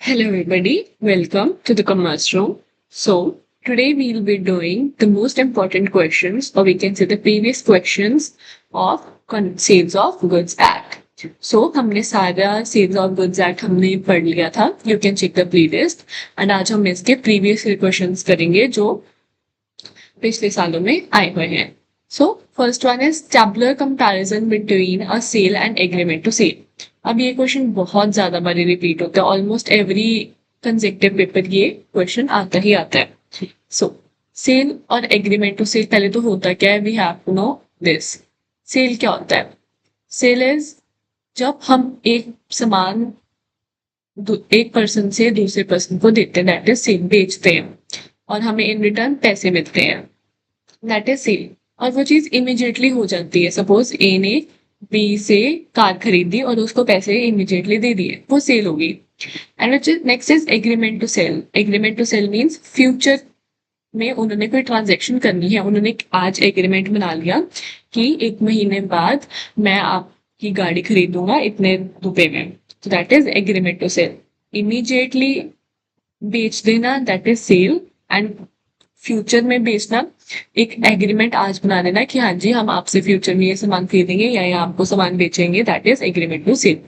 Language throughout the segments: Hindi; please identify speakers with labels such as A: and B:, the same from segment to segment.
A: Hello, everybody. Welcome to the Commerce Room. So, today we'll be doing the most important questions, or we can say the previous questions of Sales of Goods Act. So, हमने सारा Sales of Goods Act हमने पढ़ लिया था. You can check the playlist. And आज हम इसके previous questions करेंगे जो पिछले सालों में आए हुए हैं. So, first one is tabular comparison between a sale and agreement to sale. अब ये क्वेश्चन बहुत ज्यादा बार रिपीट होता है. ऑलमोस्ट एवरी कंसेक्टिव पेपर ये क्वेश्चन आता ही आता है. सो सेल और एग्रीमेंट टू सेल पहले तो होता क्या है, we have to know this. Sale क्या होता है? सेल इज जब हम एक सामान एक पर्सन से दूसरे पर्सन को देते हैं, दैट इज सेल. बेचते हैं और हमें इन रिटर्न पैसे मिलते हैं, दैट इज सेल. और वो चीज इमीडिएटली हो जाती है. सपोज ए ने बी से कार खरीदी और उसको पैसे इमीडिएटली दे दिए, वो सेल होगी. And next is agreement to sale. Agreement to sale means future में उन्होंने कोई ट्रांजेक्शन करनी है. उन्होंने आज एग्रीमेंट बना लिया कि 1 महीने बाद मैं आपकी गाड़ी खरीदूंगा इतने रुपए में. तो that is agreement to sale. Immediately बेच देना, that is sale. And future में बेचना, एक एग्रीमेंट आज बना देना कि हाँ जी हम आपसे फ्यूचर में ये सामान खरीदेंगे या ये आपको सामान बेचेंगे, that is agreement to sale.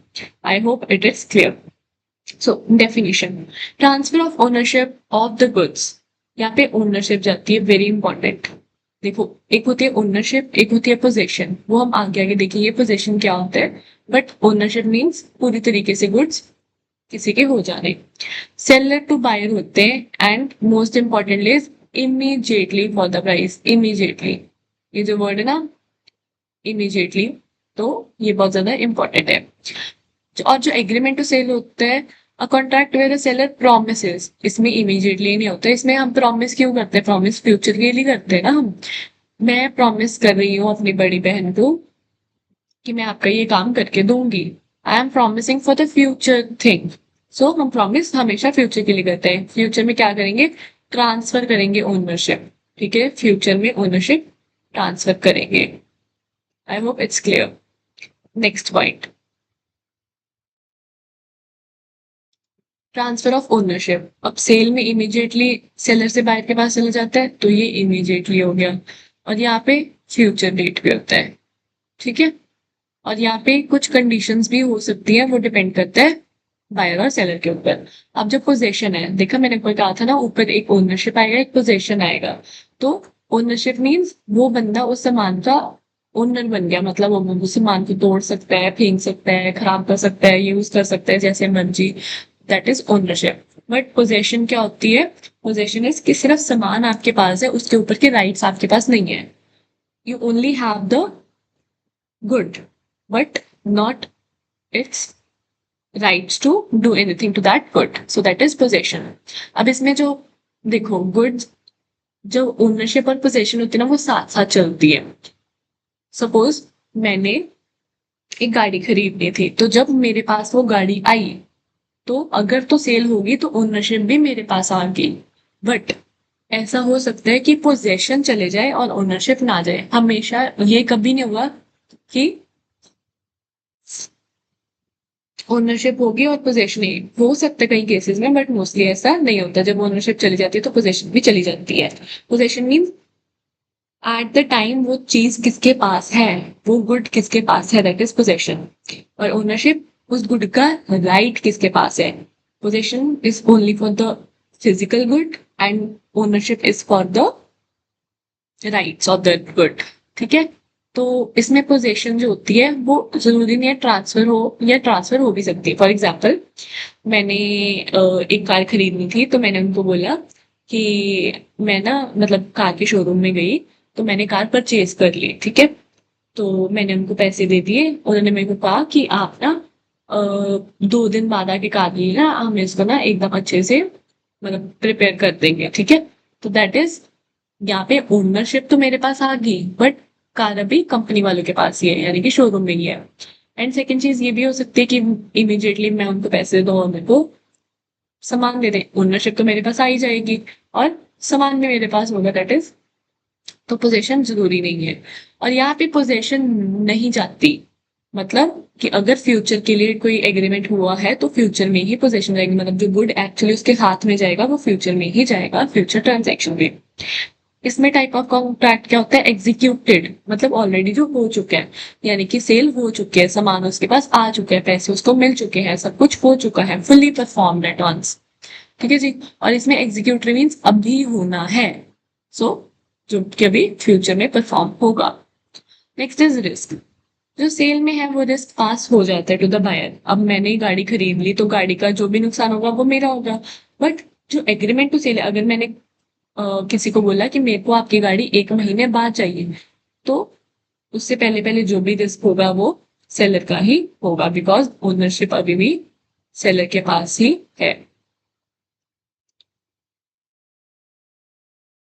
A: I hope it is clear. So definition, transfer of ownership of the goods. यहाँ पे ओनरशिप जाती है, वेरी इंपॉर्टेंट. देखो, एक होती है ओनरशिप, एक होती है पोजेशन. वो हम आगे आगे देखेंगे पोजेशन क्या होता है. बट ओनरशिप मीन्स पूरी तरीके से गुड्स किसी के हो जाने. सेलर टू बायर होते हैं. And most importantly is immediately for the price. Immediately, ये जो वर्ड है ना इमीडिएटली, तो ये बहुत ज्यादा इंपॉर्टेंट है. और जो एग्रीमेंट टू सेल होता है, a contract where seller promises. इसमें इमीडिएटली नहीं होता. इसमें हम प्रॉमिस क्यों करते हैं? प्रॉमिस फ्यूचर के लिए करते हैं ना हम. मैं प्रॉमिस कर रही हूँ अपनी बड़ी बहन को कि मैं आपका ये काम करके दूंगी. I am promising for the future thing. So हम प्रॉमिस हमेशा फ्यूचर के लिए करते हैं. फ्यूचर में क्या करेंगे? ट्रांसफर करेंगे ओनरशिप. ठीक है, फ्यूचर में ओनरशिप ट्रांसफर करेंगे. आई hope it's clear. Next point, transfer of ownership. अब सेल में इमीडिएटली सेलर से बायर के पास चला जाता है, तो ये इमीडिएटली हो गया. और यहाँ पे फ्यूचर डेट भी होता है. ठीक है, और यहाँ पे कुछ कंडीशंस भी हो सकती है, वो डिपेंड करता है बायर और सेलर के ऊपर. अब जो पोजेशन है, देखा मैंने कोई कहा था ना, ऊपर एक ओनरशिप आएगा, एक पोजेशन आएगा. तो ओनरशिप मीन्स वो बंदा उस सामान का ओनर बन गया. मतलब वो उस सामान को तोड़ सकता है, फेंक सकता है, खराब कर सकता है, यूज कर सकता है जैसे मर्जी. That is ownership. But possession क्या होती है? पोजेशन इज कि सिर्फ सामान आपके पास है, उसके ऊपर के राइट्स आपके पास नहीं है. You only have the good but not it's rights to do anything to that good. So that is possession. अब इसमें जो देखो गुड्स, जो ओनरशिप और पोजेशन होती है ना, वो साथ साथ चलती है. सपोज मैंने एक गाड़ी खरीदनी थी, तो जब मेरे पास वो गाड़ी आई, तो अगर तो सेल होगी तो ओनरशिप भी मेरे पास आ गई. बट ऐसा हो सकता है कि पोजेशन चले जाए और ओनरशिप ना जाए. हमेशा ये कभी नहीं हुआ कि ओनरशिप होगी और पोजेशन नहीं. हो सकता है कई केसेस में, बट मोस्टली ऐसा नहीं होता. जब ओनरशिप चली जाती है तो पोजेशन भी चली जाती है. Possession means at the time वो चीज किसके पास है, वो गुड किसके पास है, दैट इज पोजेशन. और ओनरशिप उस गुड का राइट किसके पास है. Possession is only for the physical good and ownership is for the rights of the good. ठीक है, तो इसमें पोजेशन जो होती है वो जरूरी नहीं है ट्रांसफर हो, या ट्रांसफर हो भी सकती है. फॉर एग्जाम्पल, मैंने एक कार खरीदनी थी, तो मैंने उनको बोला कि मैं ना मतलब कार के शोरूम में गई, तो मैंने कार परचेज कर ली. ठीक है, तो मैंने उनको पैसे दे दिए. उन्होंने मेरे को कहा कि आप ना 2 दिन बाद आके कार ले ना, हम इसको ना एकदम अच्छे से मतलब प्रिपेयर कर देंगे. ठीक है, तो दैट इज, यहाँ पे ओनरशिप तो मेरे पास आ गई, बट कार अभी कंपनी वालों के पास ही है, यानी कि शोरूम में ही है. एंड सेकंड चीज ये भी हो सकती है कि इमीडिएटली मैं उनको पैसे दूं और मेरे को सामान दे दें. ओनरशिप तो मेरे पास आ ही जाएगी और सामान भी मेरे पास होगा. दैट इज, तो पोजेशन जरूरी नहीं है. और यहाँ पे पोजेशन नहीं जाती, मतलब कि अगर फ्यूचर के लिए कोई एग्रीमेंट हुआ है तो फ्यूचर में ही पोजेशन रहेगी, मतलब जो गुड एक्चुअली उसके हाथ में जाएगा वो फ्यूचर में ही जाएगा, फ्यूचर ट्रांजैक्शन में। इसमें टाइप ऑफ कॉन्ट्रैक्ट क्या होता है, एग्जीक्यूटेड, मतलब ऑलरेडी जो हो चुका है, यानी कि सेल हो चुकी है, सामान उसके पास आ चुका है, पैसे उसको मिल चुके हैं, सब कुछ हो चुका है, फुल्ली परफॉर्म्ड एट वंस। ठीक है जी। और इसमें एग्जीक्यूटरी मीन्स अभी होना है, सो जो कि अभी फ्यूचर में परफॉर्म होगा। Next is risk. जो सेल में है वो रिस्क पास हो जाता है टू द बायर। अब मैंने गाड़ी खरीद ली तो गाड़ी का जो भी नुकसान होगा वो मेरा होगा। बट जो एग्रीमेंट टू सेल है, अगर मैंने किसी को बोला कि मेरे को आपकी गाड़ी 1 महीने बाद चाहिए, तो उससे पहले पहले जो भी रिस्क होगा वो सेलर का ही होगा, बिकॉज ओनरशिप अभी भी सेलर के पास ही है।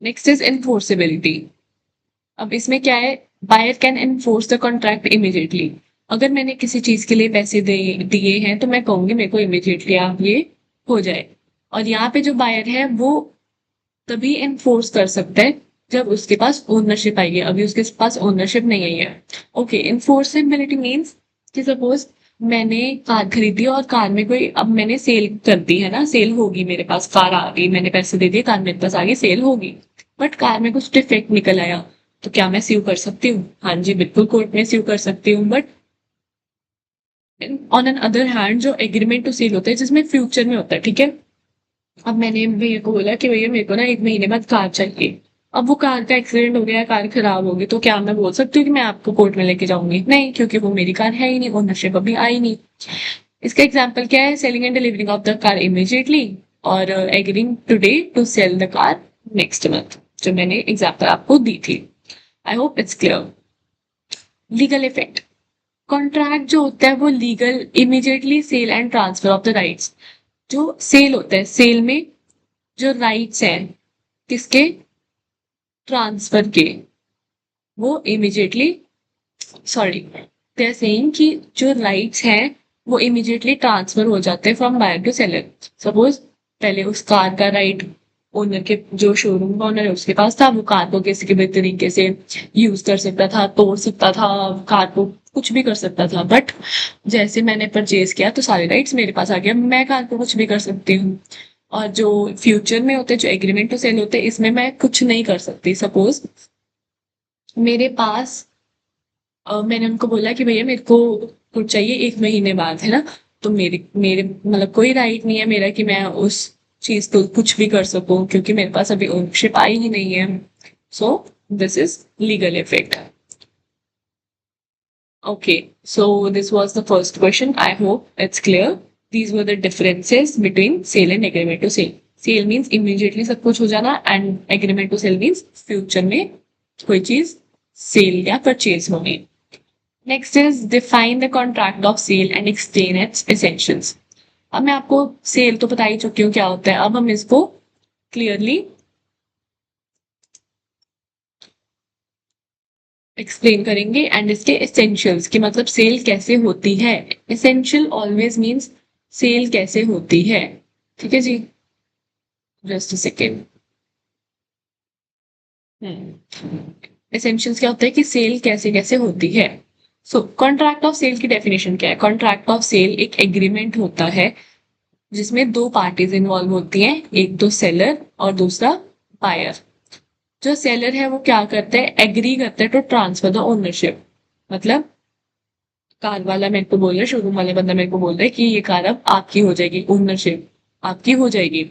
A: Next is enforceability. अब इसमें क्या है, buyer can enforce the contract immediately. अगर मैंने किसी चीज के लिए पैसे दे दिए हैं तो मैं कहूंगी मेरे को इमीडिएटली आप ये हो जाए। और यहाँ पे जो बायर है वो तभी एनफोर्स कर सकता है जब उसके पास ओनरशिप आएगी, अभी उसके पास ओनरशिप नहीं आई है। ओके, एनफोर्सेबिलिटी मीन्स कि सपोज मैंने कार खरीदी और कार में कोई, अब मैंने सेल कर दी है ना, सेल होगी, मेरे पास कार आ गई, मैंने पैसे दे दिए, कार मेरे पास आ गई, सेल होगी। बट कार में कुछ डिफेक्ट निकल आया, तो क्या मैं स्यू कर सकती हूँ? हाँ जी, बिल्कुल कोर्ट में स्यू कर सकती हूँ। But on an other hand जो एग्रीमेंट टू सेल होता है जिसमें फ्यूचर में होता है, ठीक है, अब मैंने भैया को बोला कि भैया मेरे को ना 1 महीने बाद कार चाहिए। अब वो कार का एक्सीडेंट हो गया, कार खराब होगी, तो क्या मैं बोल सकती हूँ कि मैं आपको कोर्ट में लेके जाऊंगी? नहीं, क्योंकि वो मेरी कार है ही नहीं, ओनरशिप अभी आई नहीं। इसका एग्जाम्पल क्या है, selling and delivering of the car immediately, और agreeing today to sell the car next month, जो मैंने एग्जाम्पल आपको दी थी। I hope it's clear. Legal effect. Contract जो होता है वो legal, immediately sale and transfer of the rights. जो सेल होता है, सेल में जो राइट्स हैं किसके, ट्रांसफर के, वो immediately, sorry, they are saying कि जो राइट्स हैं वो इमीडिएटली ट्रांसफर हो जाते हैं from buyer to seller. Suppose पहले उस कार का राइट ओनर के, जो शोरूम का ओनर है उसके पास था, वो कार को किसी के भी तरीके से यूज कर सकता था, तोड़ सकता था, कार को कुछ भी कर सकता था। बट जैसे मैंने परचेज किया तो सारे राइट्स मेरे पास आ गया, मैं कार को कुछ भी कर सकती हूँ। और जो फ्यूचर में होते हैं, जो एग्रीमेंट टू सेल होते हैं, इसमें मैं कुछ नहीं कर सकती। सपोज मेरे पास मैंने उनको बोला कि भैया मेरे को कुछ चाहिए 1 महीने बाद, है ना, तो मेरे मेरे मतलब कोई राइट नहीं है मेरा कि मैं उस चीज को कुछ भी कर सकूं, क्योंकि मेरे पास अभी ओनरशिप आई ही नहीं है। So this is legal effect. Okay, so this was the first question. I hope it's clear. These were the differences between sale and agreement to sale. Sale means immediately सब कुछ हो जाना, and agreement to sell means future में कोई चीज सेल या परचेज होनी। Next is define the contract of sale and explain its essentials. अब मैं आपको सेल तो बता ही चुकी हूँ क्या होता है, अब हम इसको क्लियरली एक्सप्लेन करेंगे एंड इसके एसेंशियल्स की, मतलब सेल कैसे होती है। एसेंशियल ऑलवेज मीन्स सेल कैसे होती है। ठीक है जी, जस्ट अ सेकेंड। एसेंशियल्स क्या होता है कि सेल कैसे कैसे होती है। सो कॉन्ट्रैक्ट ऑफ सेल की डेफिनेशन क्या है। कॉन्ट्रैक्ट ऑफ सेल एक एग्रीमेंट होता है जिसमें दो पार्टीज इन्वॉल्व होती हैं, एक तो सेलर और दूसरा बायर। जो सेलर है वो क्या करता है, एग्री करता है टू ट्रांसफर द ओनरशिप। मतलब कार वाला मेरे को बोल रहा है, शोरूम वाले बंदा मेरे को बोल रहा है कि ये कार अब आपकी हो जाएगी, ओनरशिप आपकी हो जाएगी।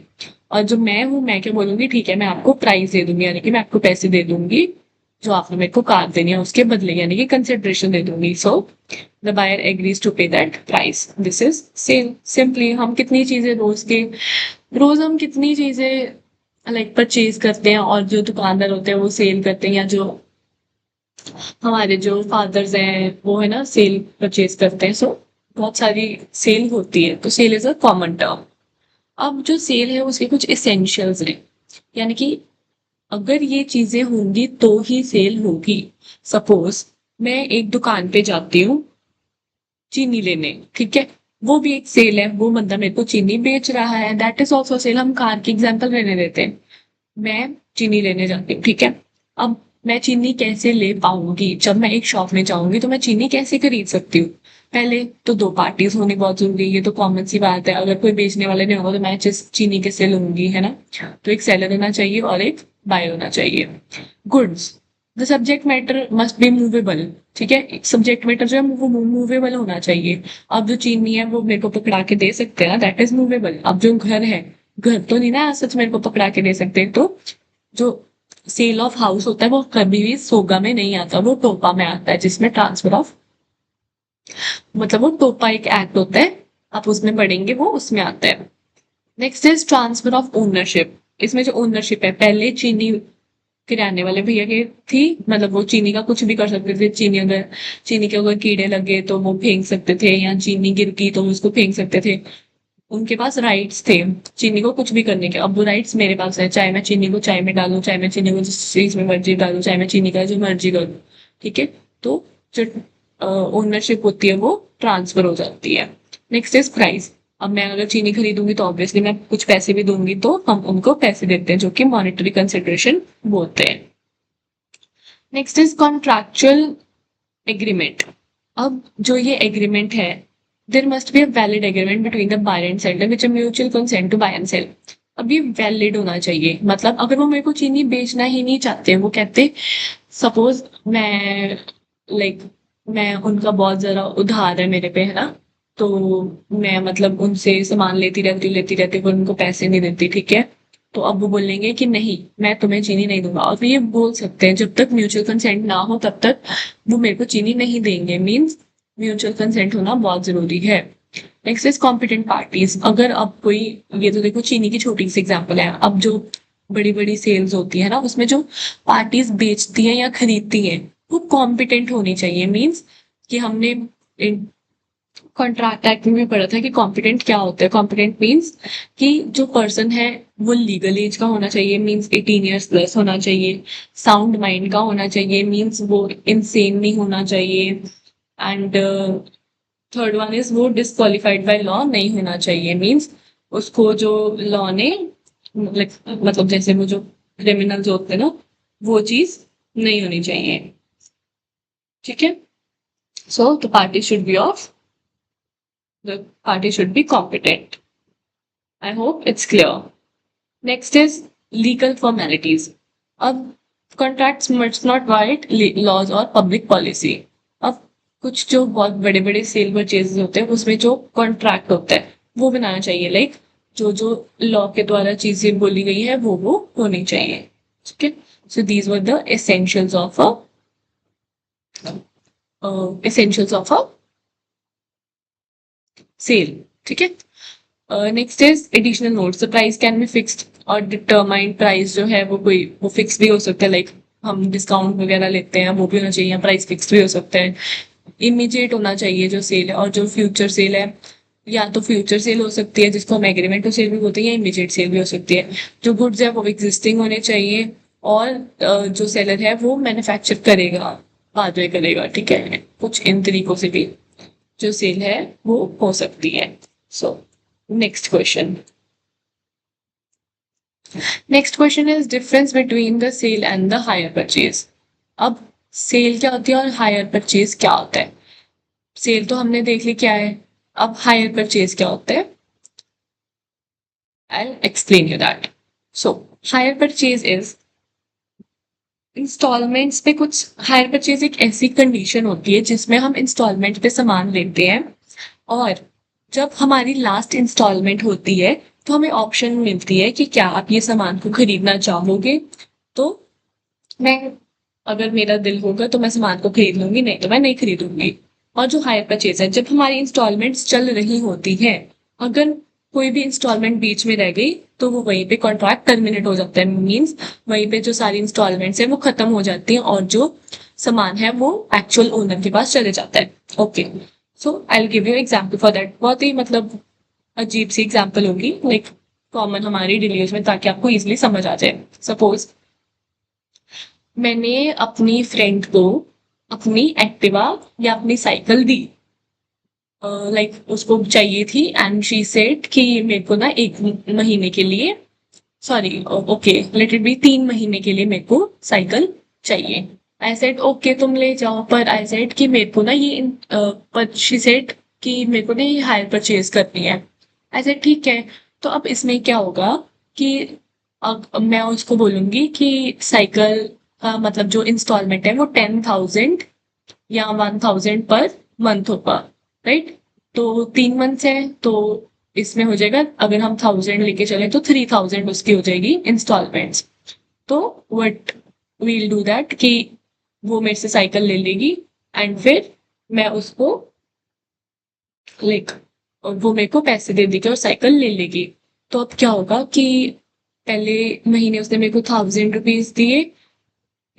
A: और जो मैं हूँ, मैं क्या बोलूंगी, ठीक है मैं आपको प्राइस दे दूंगी, यानी कि मैं आपको पैसे दे दूंगी जो आपने मेरे को कार देनी है उसके बदले, यानी कि कंसिडरेशन दे दूंगी। So the buyer agrees to pay that price. This is sale. Simply हम कितनी चीजें रोज हम कितनी चीजें लाइक परचेज करते हैं, और जो दुकानदार होते हैं वो सेल करते हैं, या जो हमारे जो फादर्स हैं वो है ना सेल परचेज करते हैं। सो बहुत सारी सेल होती है, तो sale is a common term. अब जो सेल है उसके कुछ इसेंशियल्स हैं, यानी कि अगर ये चीजें होंगी तो ही सेल होगी। सपोज मैं एक दुकान पे जाती हूँ चीनी लेने, ठीक है, वो भी एक सेल है, वो बंदा मेरे को चीनी बेच रहा है, दैट इज ऑल्सो सेल। हम कार की एग्जाम्पल लेने देते हैं, मैं चीनी लेने जाती हूँ, ठीक है। अब मैं चीनी कैसे ले पाऊंगी, जब मैं एक शॉप में जाऊंगी तो मैं चीनी कैसे खरीद सकती हूँ? पहले तो 2 पार्टीज़ होनी बहुत ज़रूरी है, ये तो कॉमन सी बात है। अगर कोई बेचने वाला नहीं होगा तो मैं चीनी कैसे लूँगी, है ना? तो एक सेलर होना चाहिए और एक बायर होना चाहिए। Goods, the subject matter must be movable, ठीक है? सब्जेक्ट मैटर जो है वो मूवेबल होना चाहिए। अब जो चीनी है वो मेरे को पकड़ा के दे सकते हैं ना, दैट इज़ मूवेबल। अब जो घर है, घर तो नहीं ना सच मेरे को पकड़ा के दे सकते। तो जो सेल ऑफ हाउस होता है वो कभी भी सोगा में नहीं आता, वो टोपा में आता है, जिसमें ट्रांसफर ऑफ मतलब वो टोपा एक एक्ट होता है, आप उसमें पढ़ेंगे वो उसमें आता है। Next is transfer of ownership. इसमें जो ओनरशिप है, पहले चीनी किराने वाले भैया की थी, मतलब वो चीनी का कुछ भी कर सकते थे। चीनी के अगर कीड़े लगे तो वो फेंक सकते थे, या चीनी गिर गई तो उसको फेंक सकते थे। उनके पास राइट्स थे चीनी को कुछ भी करने के। अब वो राइट्स मेरे पास है, चाहे मैं चीनी को चाय में डालूं, चाहे मैं चीनी को जिस चीज में मर्जी डालूं, चाहे मैं चीनी का जो मर्जी करूं, ठीक है? तो जो ओनरशिप होती है वो ट्रांसफर हो जाती है। Next is price. अब मैं अगर चीनी खरीदूंगी तो ऑब्वियसली मैं कुछ पैसे भी दूंगी, तो हम उनको पैसे देते हैं, जो कि मॉनेटरी कंसिडरेशन बोलते हैं। Next is contractual agreement. अब जो ये एग्रीमेंट है, there must be a valid agreement between the buyer and seller which a mutual consent to buy and sale. अब ये वैलिड होना चाहिए, मतलब अगर वो मेरे को चीनी बेचना ही नहीं चाहते, वो कहते सपोज मैं लाइक मैं उनका बहुत ज़्यादा उधार है मेरे पे, है ना? तो मैं मतलब उनसे सामान लेती रहती हूँ, उनको पैसे नहीं देती, ठीक है? तो अब वो बोलेंगे कि नहीं, मैं तुम्हें चीनी नहीं दूंगा। और ये बोल सकते हैं, जब तक म्यूचुअल कंसेंट ना हो तब तक वो मेरे को चीनी नहीं देंगे। मीन्स म्यूचुअल कंसेंट होना बहुत जरूरी है। Next is competent parties. अगर अब कोई, ये तो देखो चीनी की छोटी सी एग्जांपल है, अब जो बड़ी बड़ी सेल्स होती है ना, उसमें जो पार्टीज बेचती हैं या खरीदती हैं वो कॉम्पिटेंट होनी चाहिए। मीन्स कि हमने कॉन्ट्रैक्ट एक्ट में भी पढ़ा था कि कॉम्पिटेंट क्या होता है। कॉम्पिटेंट मीन्स कि जो पर्सन है वो लीगल एज का होना चाहिए, मीन्स 18 ईयर्स प्लस होना चाहिए। साउंड माइंड का होना चाहिए, मीन्स वो इनसेन नहीं होना चाहिए। एंड थर्ड वन इज वो डिस्क्वालिफाइड बाय लॉ नहीं होना चाहिए, मीन्स उसको जो लॉ ने मतलब जैसे वो जो क्रिमिनल्स होते हैं ना, वो चीज नहीं होनी चाहिए, ठीक है? So the party should be of the party should be competent. I hope it's clear. Next is legal formalities. अब contracts must not violate laws और पब्लिक पॉलिसी। अब कुछ जो बहुत बड़े बड़े सेल परचेज होते हैं उसमें जो कॉन्ट्रैक्ट होता है वो बनाना चाहिए, लाइक जो जो लॉ के द्वारा चीजें बोली गई है वो होनी चाहिए, ठीक है? So these were the essentials of a sale, ठीक है? Next is additional notes. The price can be fixed और डिटरमाइंड। प्राइस जो है वो फिक्स भी हो सकता है, लाइक हम डिस्काउंट वगैरह लेते हैं वो भी होना चाहिए, प्राइस फिक्स भी हो सकता है। इमीडिएट होना चाहिए जो सेल है, और जो फ्यूचर सेल है, या तो फ्यूचर सेल हो सकती है जिसको हम एग्रीमेंट टू सेल भी बोलते हैं, या इमीडिएट सेल भी हो सकती है। जो गुड्स है वो एग्जिस्टिंग होने चाहिए, और जो सेलर है वो मैन्युफैक्चर करेगा, बाद में करेगा, ठीक है? कुछ इन तरीकों से भी जो सेल है वो हो सकती है। So next question. Next question is difference between the sale and the hire purchase. अब सेल क्या होती है और हायर परचेज क्या होता है? सेल तो हमने देख ली क्या है, अब हायर परचेज क्या होता है? I explain you that. So hire purchase is installments पे कुछ। हायर परचेज एक ऐसी कंडीशन होती है जिसमें हम इंस्टॉलमेंट पे सामान लेते हैं, और जब हमारी लास्ट इंस्टॉलमेंट होती है तो हमें ऑप्शन मिलती है कि क्या आप ये सामान को खरीदना चाहोगे। तो मैं, अगर मेरा दिल होगा तो मैं सामान को खरीद लूंगी, नहीं तो मैं नहीं खरीदूंगी। और जो हायर परचेज है, जब हमारी इंस्टॉलमेंट्स चल रही होती है, अगर कोई भी इंस्टॉलमेंट बीच में रह गई तो वो वहीं पे कॉन्ट्रैक्ट टर्मिनेट हो जाता है। मीन्स वहीं पे जो सारी इंस्टॉलमेंट्स है वो खत्म हो जाती हैं, और जो सामान है वो एक्चुअल ओनर के पास चले जाता है। Okay, so I will give you example for that. बहुत ही मतलब अजीब सी एग्जाम्पल होगी, लाइक कॉमन हमारी डेली यूज में, ताकि आपको इजिली समझ आ जाए। सपोज मैंने अपनी फ्रेंड को अपनी एक्टिवा या अपनी साइकिल दी, लाइक उसको चाहिए थी, एंड शी सेड कि मेरे को ना 1 महीने के लिए, sorry okay let it be 3 महीने के लिए मेरे को साइकिल चाहिए। आई सेड ओके तुम ले जाओ, पर आई सेड कि मेरे को ना ये पर शी सेड कि मेरे को ना ये हायर परचेज करनी है। आई सेड ठीक है। तो अब इसमें क्या होगा कि अब मैं उसको बोलूंगी कि साइकिल का मतलब जो इंस्टॉलमेंट है वो 10,000 या 1,000 पर मंथ होगा, राइट। तो 3 मंथ है तो इसमें हो जाएगा, अगर हम 1,000 लेके चले तो 3,000 उसकी हो जाएगी इंस्टॉलमेंट्स। तो वट वील डू दैट कि वो मेरे से साइकिल ले लेगी एंड फिर मैं उसको लाइक वो मेरे को पैसे दे देगी और साइकिल ले लेगी। तो अब क्या होगा कि पहले महीने उसने मेरे को 1,000 रुपीज दिए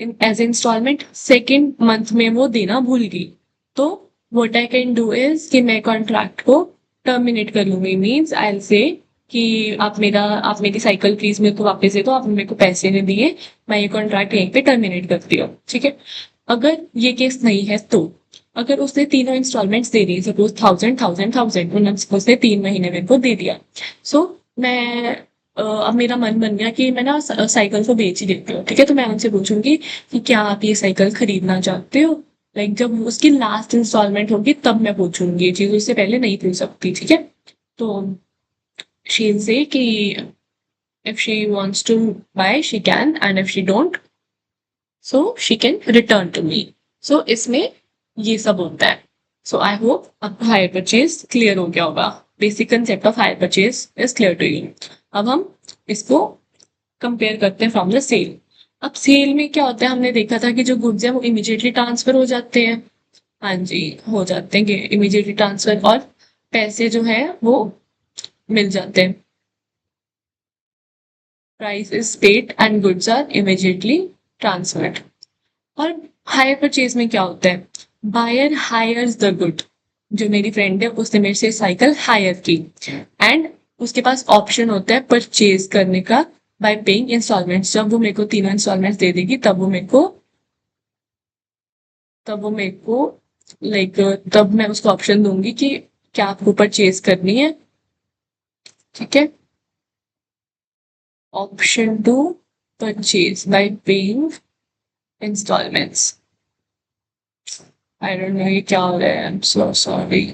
A: एज इंस्टॉलमेंट, सेकेंड मंथ में वो देना भूल गई। तो what I can do is कि मैं कॉन्ट्रैक्ट को टर्मिनेट कर लूंगी। मीन्स आई विल से कि आप मेरी साइकिल प्लीज मेरे को वापस दे दो, आपने मेरे को पैसे नहीं दिए, मैं ये कॉन्ट्रैक्ट यहीं पे टर्मिनेट करती हूँ, ठीक है। अगर ये केस नहीं है तो अगर उसने तीनों इंस्टॉलमेंट्स दे दी, सपोज 1,000 1,000 1,000, उसने 3 महीने मेरे को दे दिया। सो मैं अब मेरा मन बन गया कि मैं ना साइकिल को बेच ही देती हूँ, ठीक है। तो मैं उनसे पूछूंगी कि क्या आप ये साइकिल खरीदना चाहते हो। लाइक जब उसकी लास्ट इंस्टॉलमेंट होगी तब मैं पूछूंगी ये चीज, उससे पहले नहीं पूछ सकती, ठीक है। तो she'll say कि if she wants to buy she can and if she don't so she can return to me। so इसमें ये सब होता है। so I hope आपको हायर परचेज क्लियर हो गया होगा। Basic concept of hire purchase is clear to you. अब हम इसको कंपेयर करते हैं फ्रॉम द सेल। अब सेल में क्या होता है, हमने देखा था कि जो गुड्स है वो इमीडिएटली ट्रांसफर हो जाते हैं। हाँ जी, हो जाते हैं इमीडिएटली ट्रांसफर, और पैसे जो है वो मिल जाते हैं। Price is paid and goods are immediately transferred. और हायर परचेज में क्या होता है, बायर हायर्स द गुड। जो मेरी फ्रेंड है उसने मेरे से साइकिल हायर की एंड उसके पास ऑप्शन होता है परचेज करने का बाय पेइंग इंस्टॉलमेंट्स। जब वो मेरे को तीनों इंस्टॉलमेंट्स दे देगी तब वो मेरे को लाइक तब मैं उसको ऑप्शन दूंगी कि क्या आपको परचेज करनी है, ठीक है। Option to purchase by paying installments. I don't know ये क्या हो रहा है, I am so sorry,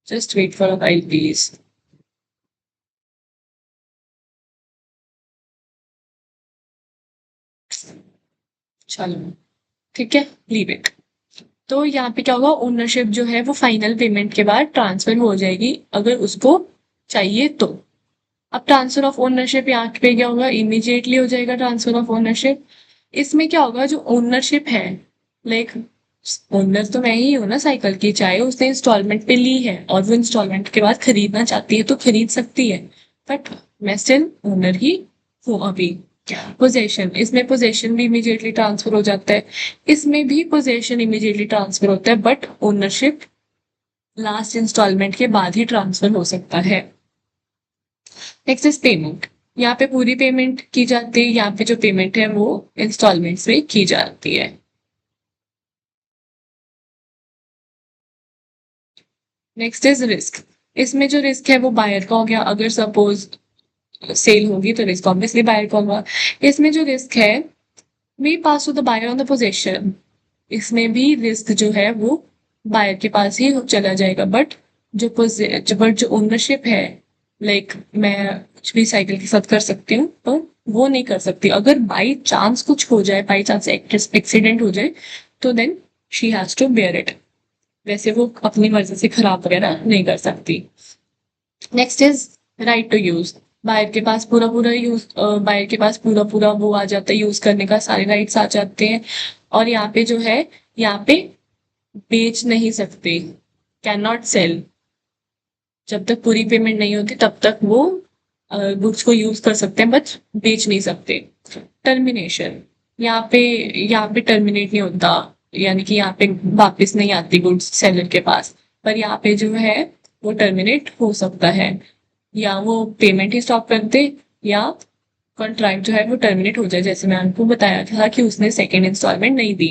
A: just wait for a while please. चलो ठीक है, लीव इट। तो यहाँ पे क्या होगा, ओनरशिप जो है वो फाइनल पेमेंट के बाद ट्रांसफर हो जाएगी अगर उसको चाहिए तो। अब ट्रांसफर ऑफ ओनरशिप यहाँ पे क्या होगा, इमीडिएटली हो जाएगा ट्रांसफर ऑफ ओनरशिप। इसमें क्या होगा, जो ओनरशिप है लाइक ओनर तो मैं ही हूँ ना साइकिल की, चाहे उसने इंस्टॉलमेंट पे ली है और वो इंस्टॉलमेंट के बाद खरीदना चाहती है तो खरीद सकती है, बट मैं स्टिल ओनर ही हूँ अभी। पोजेशन, इसमें पोजेशन भी इमीडिएटली ट्रांसफर हो जाता है, इसमें भी पोजेशन इमीडिएटली ट्रांसफर होता है, बट ओनरशिप लास्ट इंस्टॉलमेंट के बाद ही ट्रांसफर हो सकता है। Next is payment. यहाँ पे पूरी पेमेंट की जाती है, यहाँ पे जो पेमेंट है वो इंस्टॉलमेंट्स में की जाती है। Next is risk. इसमें जो रिस्क है वो बायर का हो गया, अगर सपोज सेल होगी तो रिस्क ऑब्वियसली बायर का होगा। इसमें जो रिस्क है, we pass to the buyer on the possession. इसमें भी रिस्क जो है वो बायर के पास ही चला जाएगा, बट जो ओनरशिप है, लाइक मैं कुछ भी साइकिल के साथ कर सकती हूँ पर वो नहीं कर सकती। अगर बाई चांस कुछ हो जाए, बाई चांस एक्सीडेंट हो जाए तो then she has to bear it. वैसे वो अपनी मर्जी से खराब वगैरह नहीं कर सकती। Next is right to use. Buyer के पास पूरा पूरा यूज बायर के पास पूरा पूरा वो आ जाता है, यूज करने का सारे राइट्स आ जाते हैं। और यहाँ पे जो है, यहाँ पे बेच नहीं सकते, कैन नॉट सेल। जब तक पूरी पेमेंट नहीं होती तब तक वो गुड्स को यूज कर सकते हैं बट बेच नहीं सकते। टर्मिनेशन, यहाँ पे टर्मिनेट नहीं होता, यानी कि यहाँ पे वापस नहीं आती गुड्स सेलर के पास, पर यहाँ पे जो है वो टर्मिनेट हो सकता है, या वो पेमेंट ही स्टॉप कर दे या कॉन्ट्रैक्ट जो है वो टर्मिनेट हो जाए, जैसे मैं आपको बताया था कि उसने सेकेंड इंस्टॉलमेंट नहीं दी,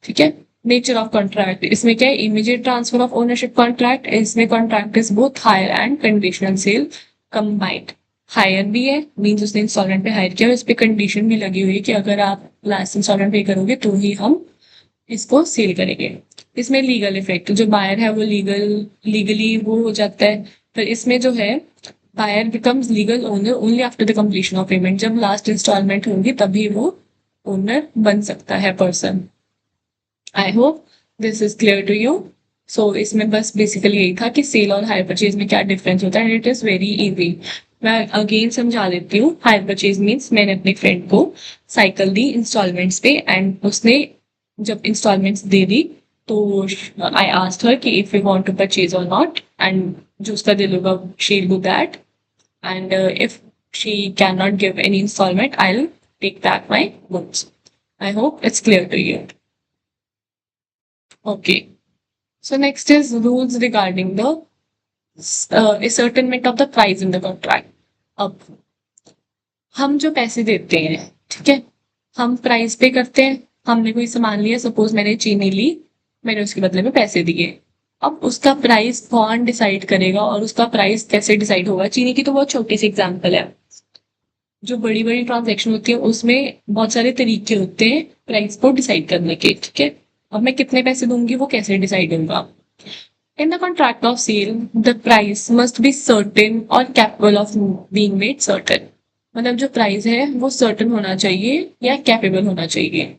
A: ठीक है। नेचर ऑफ कॉन्ट्रैक्ट, इसमें क्या है, immediate transfer of ownership contract. इसमें contract is both hire and conditional sale combined. Hire भी है, मीन्स उसने इंस्टॉलमेंट पे हायर किया, और इस पे कंडीशन भी लगी हुई है कि अगर आप लास्ट इंस्टॉलमेंट पे करोगे तो ही हम इसको सेल करेंगे। इसमें लीगल इफेक्ट, जो बायर है वो लीगली वो हो जाता है। फिर इसमें जो है, buyer becomes legal owner only after the completion of payment. जब लास्ट इंस्टॉलमेंट होगी तभी वो ओनर बन सकता है person. I hope this is clear to you. So इसमें बस बेसिकली यही था कि सेल और हायर परचेज में क्या डिफरेंस होता है, and it is very easy. मैं अगेन समझा देती हूँ। हायर परचेज मीन्स मैंने अपने फ्रेंड को साइकिल दी इंस्टॉलमेंट्स पे, एंड उसने जब इंस्टॉलमेंट्स दे दी तो आई आस्क्ड हर कि if you want to purchase और नॉट, एंड जो उसका दिल होगा she will do that, and if she can not give any installment I will take back my goods. I hope it's clear to you. Okay. So next is rules regarding the ascertainment of the price in the contract. अब हम जो पैसे देते हैं, ठीक है, हम प्राइस पे करते हैं। हमने कोई सामान लिया, सपोज मैंने चीनी ली, मैंने उसके बदले में पैसे दिए। अब उसका प्राइस कौन डिसाइड करेगा और उसका प्राइस कैसे डिसाइड होगा? चीनी की तो बहुत छोटी सी एग्जांपल है। जो बड़ी बड़ी ट्रांजैक्शन होती है उसमें बहुत सारे तरीके होते हैं प्राइस को डिसाइड करने के, ठीक है। अब मैं कितने पैसे दूंगी वो कैसे डिसाइड होगा? In the contract of sale, the price must be certain or capable of being made certain. मतलब जो प्राइस है वो सर्टन होना चाहिए या कैपेबल होना चाहिए।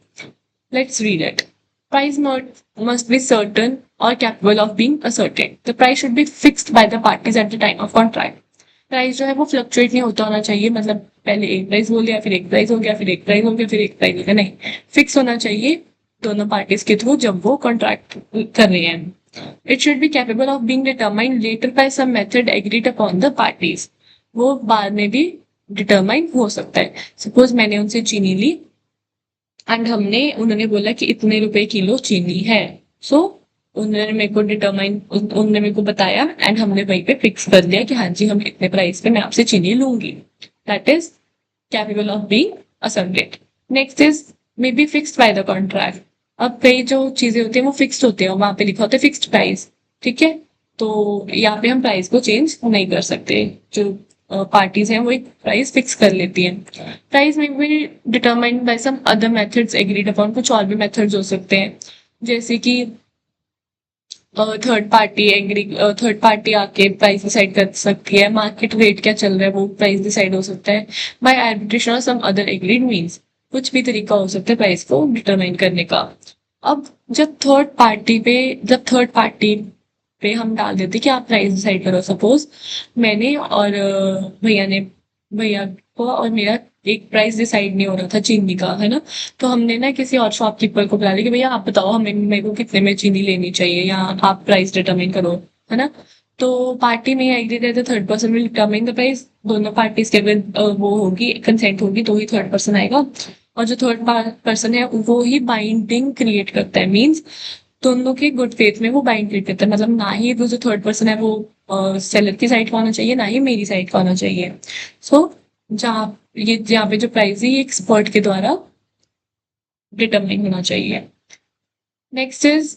A: Let's read it. Price must be certain or capable of being ascertained. The price should be fixed by the parties at the time of contract. Price जो है वो फ्लक्चुएट नहीं होता होना चाहिए, मतलब पहले एक प्राइस बोल दिया, फिर एक प्राइस हो गया, फिर एक प्राइस हो गया, फिर एक प्राइस हो गया, नहीं, फिक्स होना चाहिए दोनों पार्टीज के थ्रू जब वो कॉन्ट्रैक्ट कर रहे हैं। It should be capable of being determined later by some method agreed upon the parties. वो बाद में भी डिटरमाइन हो सकता है। सपोज मैंने उनसे चीनी ली एंड उन्होंने बोला कि इतने रुपए किलो चीनी है। सो उन्होंने मेरे को बताया एंड हमने वहीं पे फिक्स कर लिया कि हाँ जी हम इतने प्राइस पे मैं आपसे चीनी लूंगी। That is capable of being asserted. Next is may be fixed by the contract. अब कई जो चीजें होती है वो फिक्स्ड होते हैं, वहां पे लिखा होता है फिक्स्ड प्राइस, ठीक है। तो यहाँ पे हम प्राइस को चेंज नहीं कर सकते। जो पार्टीज हैं वो एक प्राइस फिक्स कर लेती हैं। प्राइस में भी determined by some other methods agreed upon. कुछ और भी मेथड्स हो सकते हैं, जैसे कि थर्ड पार्टी आके प्राइस डिसाइड कर सकती है। मार्केट रेट क्या चल रहा है वो प्राइस डिसाइड हो सकता है बाय आर्बिट्रेशन और सम अदर एग्रीड मीन्स। कुछ भी तरीका हो सकता है प्राइस को डिटरमाइन करने का। अब जब थर्ड पार्टी पे हम डाल देते कि आप प्राइस डिसाइड करो। सपोज मैंने और भैया को और मेरा एक प्राइस डिसाइड नहीं हो रहा था चीनी का, है ना। तो हमने ना किसी और शॉपकीपर को बुला लिया कि भैया आप बताओ हमें मेरे को कितने में चीनी लेनी चाहिए, या आप प्राइस डिटरमाइन करो, है ना। तो पार्टी में एग्री रहते, third person will determine the price. दोनों पार्टीज के अगर वो होगी, कंसेंट होगी, तो ही थर्ड पर्सन आएगा। और जो थर्ड पर्सन है वो ही बाइंडिंग क्रिएट करता है। मीन्स दोनों के गुड फेथ में वो बाइंड क्रिएट करता है। मतलब ना ही वो जो थर्ड पर्सन है वो सेलर की साइड का होना चाहिए, ना ही मेरी साइड का होना चाहिए। सो जहाँ पे जो प्राइस है ये एक्सपर्ट के द्वारा डिटरमाइन होना चाहिए। Next is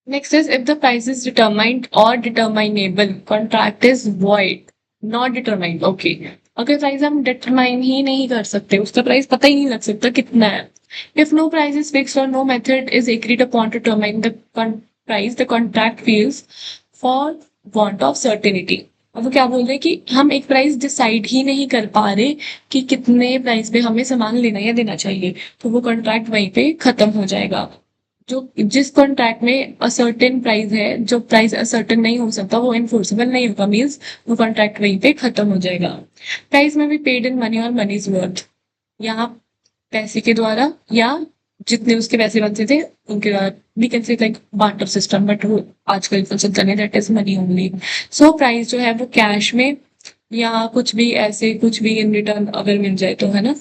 A: if the price is determined or determinable, contract is void, not determined. Okay. अगर प्राइस हम डिटरमाइन ही नहीं कर सकते, उसका प्राइस पता ही नहीं लग सकता कितना है। If no price is fixed or no method is agreed upon to determine the price, the contract fails for want of certainty. अब वो क्या बोल रहे हैं कि हम एक प्राइस डिसाइड ही नहीं कर पा रहे कि कितने प्राइस पे हमें सामान लेना या देना चाहिए, तो वो कॉन्ट्रैक्ट वहीं पे खत्म हो जाएगा। जो जिस कॉन्ट्रैक्ट में असर्टेन प्राइस है, जो प्राइस असर्टेन नहीं हो सकता वो इन्फोर्सेबल नहीं होगा, मीन्स वो कॉन्ट्रैक्ट वहीं पे खत्म हो जाएगा। प्राइस में भी पेड इन मनी और मनी इज वर्थ, यहाँ पैसे के द्वारा या जितने उसके पैसे बनते थे उनके द्वारा, we can say like barter system, but वो आजकल चलता नहीं, that is money only. So price जो है वो कैश में या कुछ भी ऐसे कुछ भी इन रिटर्न अगर मिल जाए तो, है ना,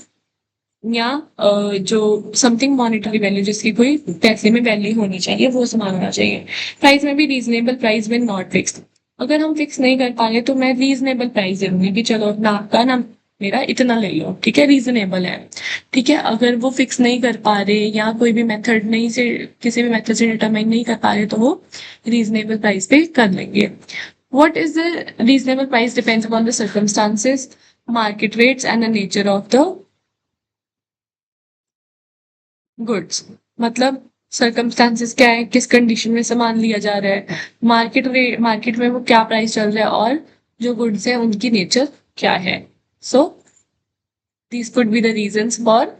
A: या जो समथिंग मॉनिटरी वैल्यू जिसकी कोई पैसे में वैल्यू होनी चाहिए वो सामान होना चाहिए। प्राइस में भी reasonable price when not fixed. अगर हम फिक्स नहीं कर पा रहे तो मैं रीजनेबल प्राइस दे दूंगी कि चलो ना आपका ना मेरा इतना ले लो, ठीक है, रीजनेबल है। ठीक है, अगर वो फिक्स नहीं कर पा रहे या कोई भी मेथड नहीं से किसी भी मेथड से डिटरमाइन नहीं कर पा रहे तो वो रीजनेबल प्राइस पे कर लेंगे। What is the reasonable price depends upon the circumstances, market rates and the nature of the goods। मतलब सर्कमस्टांसेस क्या है, किस कंडीशन में सामान लिया जा रहा है, मार्केट में वो क्या प्राइस चल रहा है, और जो गुड्स है उनकी नेचर क्या है। So these could be the reasons for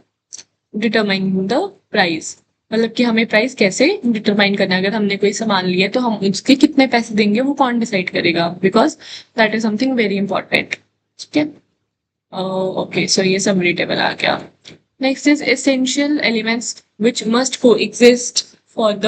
A: determining the price. मतलब कि हमें प्राइस कैसे डिटरमाइन करना है, अगर हमने कोई सामान लिया है तो हम उसके कितने पैसे देंगे वो कौन डिसाइड करेगा, because that is something very important. ठीक है, ओके, सो ये समरी टेबल आ गया। Next is essential elements which must co-exist for the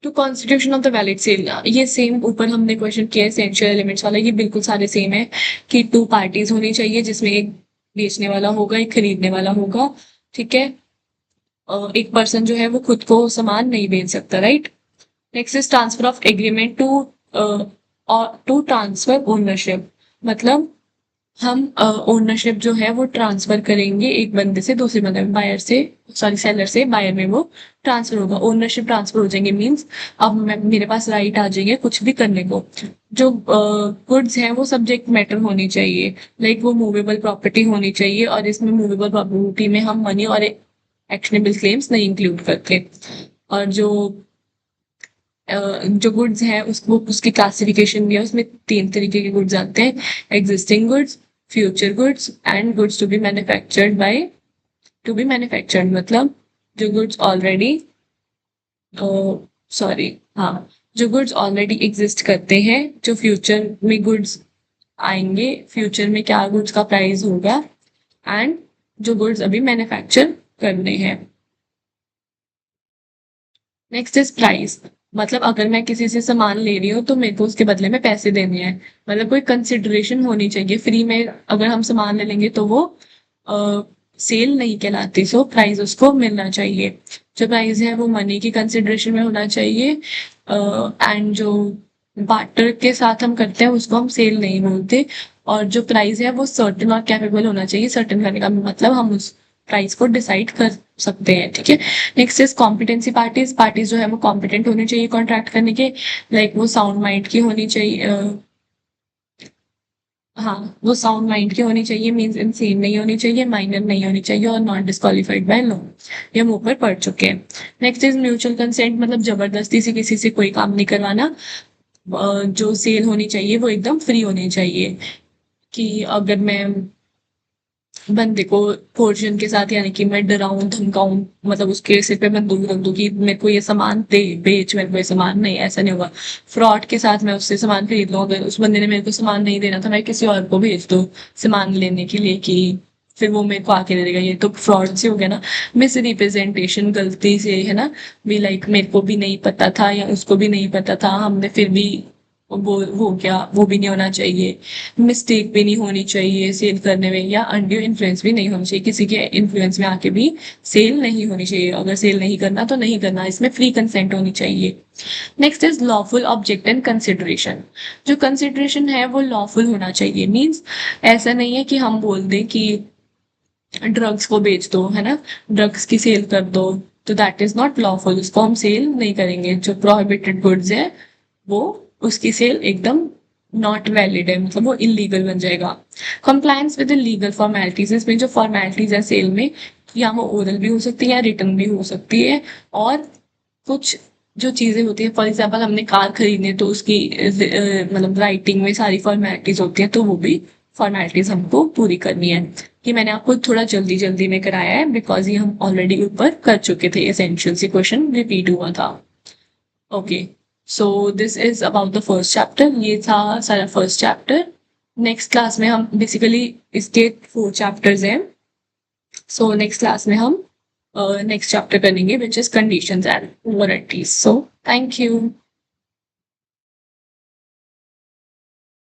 A: to constitution of the valid sale. ये सेम ऊपर हमने क्वेश्चन किया एसेंशियल एलिमेंट्स वाला, ये बिल्कुल सारे सेम है कि टू पार्टीज होनी चाहिए जिसमें एक बेचने वाला होगा एक खरीदने वाला होगा। ठीक है, एक पर्सन जो है वो खुद को सामान नहीं बेच सकता, right. Next is transfer of agreement to transfer ownership. मतलब हम ओनरशिप जो है वो ट्रांसफर करेंगे एक बंदे से दूसरे बंदे में, बायर से सॉरी सेलर से बायर में वो ट्रांसफर होगा, ओनरशिप ट्रांसफर हो जाएंगे। मींस अब मेरे पास राइट आ जाएंगे कुछ भी करने को। जो गुड्स हैं वो सब्जेक्ट मैटर होनी चाहिए, लाइक वो मूवेबल प्रॉपर्टी होनी चाहिए, और इसमें मूवेबल प्रॉपर्टी में हम मनी और एक्शनेबल क्लेम्स नहीं इंक्लूड करते। और जो गुड्स हैं उसको उसकी क्लासिफिकेशन भी है, उसमें 3 तरीके के गुड्स आते हैं, existing goods, future goods and goods to be manufactured. मतलब जो गुड्स ऑलरेडी सॉरी हाँ, जो गुड्स ऑलरेडी एग्जिस्ट करते हैं, जो फ्यूचर में गुड्स आएंगे, फ्यूचर में क्या गुड्स का प्राइस होगा, एंड जो गुड्स अभी मैन्युफैक्चर करने हैं। Next is price. मतलब अगर मैं किसी से सामान ले रही हूँ तो मेरे को उसके बदले में पैसे देने हैं, मतलब कोई कंसिडरेशन होनी चाहिए। फ्री में अगर हम सामान ले लेंगे तो वो सेल नहीं कहलाती, सो प्राइस उसको मिलना चाहिए। जो प्राइस है वो मनी की कंसिडरेशन में होना चाहिए, एंड जो बार्टर के साथ हम करते हैं उसको हम सेल नहीं बोलते। और जो प्राइस है वो सर्टेन और कैपेबल होना चाहिए। सर्टेन करने का मतलब हम उस प्राइस को डिसाइड कर सकते हैं। ठीक है, next is competency parties. Parties जो है वो कॉम्पिटेंट होने चाहिए कॉन्ट्रैक्ट करने के, लाइक वो साउंड माइंड की होनी चाहिए। हाँ, वो साउंड माइंड की होनी चाहिए, मीन्स इनसेन नहीं होनी चाहिए, माइनर नहीं होनी चाहिए, और नॉट डिस्क्वालीफाइड बाय लॉ। ये हम ऊपर पढ़ चुके हैं। Next is mutual consent. मतलब जबरदस्ती से किसी से कोई काम नहीं करवाना। जो सेल होनी चाहिए वो एकदम फ्री होनी चाहिए, कि अगर मैं बंदे को पोर्शन के साथ, यानी कि मैं डराऊं धमकाऊं, मतलब उसके सिर पे बंदूक रख दूं कि मेरे को ये सामान दे बेच, मेरे को ये सामान नहीं, ऐसा नहीं होगा। फ्रॉड के साथ मैं उससे सामान खरीद लूं, अगर उस बंदे ने मेरे को सामान नहीं देना था मैं किसी और को भेज दूं सामान लेने के लिए, कि फिर वो मेरे को आके दे देगा, ये तो फ्रॉड से हो गया ना। मिस रिप्रेजेंटेशन, गलती से, है ना, भी लाइक मेरे को भी नहीं पता था या उसको भी नहीं पता था, हमने फिर भी वो हो गया, वो भी नहीं होना चाहिए। मिस्टेक भी नहीं होनी चाहिए सेल करने में, या अनड्यू इन्फ्लुएंस भी नहीं होनी चाहिए, किसी के इन्फ्लुएंस में आके भी सेल नहीं होनी चाहिए। अगर सेल नहीं करना तो नहीं करना, इसमें फ्री कंसेंट होनी चाहिए। Next is lawful object and consideration. जो कंसिडरेशन है वो लॉफुल होना चाहिए, मीन्स ऐसा नहीं है कि हम बोल दें कि ड्रग्स को बेच दो, है ना, ड्रग्स की सेल कर दो, तो दैट इज नॉट लॉफुल, उसको हम सेल नहीं करेंगे। जो प्रोहिबिटेड गुड्स है वो उसकी सेल एकदम नॉट वैलिड है, मतलब वो इलीगल बन जाएगा। Compliance with legal formalities. इसमें जो फॉर्मेलिटीज है सेल में, या वो ओरल भी हो सकती है या रिटर्न भी हो सकती है। और कुछ जो चीजें होती है, फॉर एग्जाम्पल हमने कार खरीदनी है तो उसकी मतलब राइटिंग में सारी फॉर्मेलिटीज होती है, तो वो भी फॉर्मेलिटीज हमको पूरी करनी है। कि मैंने आपको थोड़ा जल्दी जल्दी में कराया है बिकॉज ये हम ऑलरेडी ऊपर कर चुके थे, एसेंशियल से क्वेश्चन रिपीट हुआ था। Okay, so this is about the first chapter. ये था सारा फर्स्ट चैप्टर। नेक्स्ट क्लास में हम बेसिकली इसके 4 चैप्टर्स हैं। सो नेक्स्ट क्लास में हम नेक्स्ट चैप्टर करेंगे which is conditions and warranties. So thank you.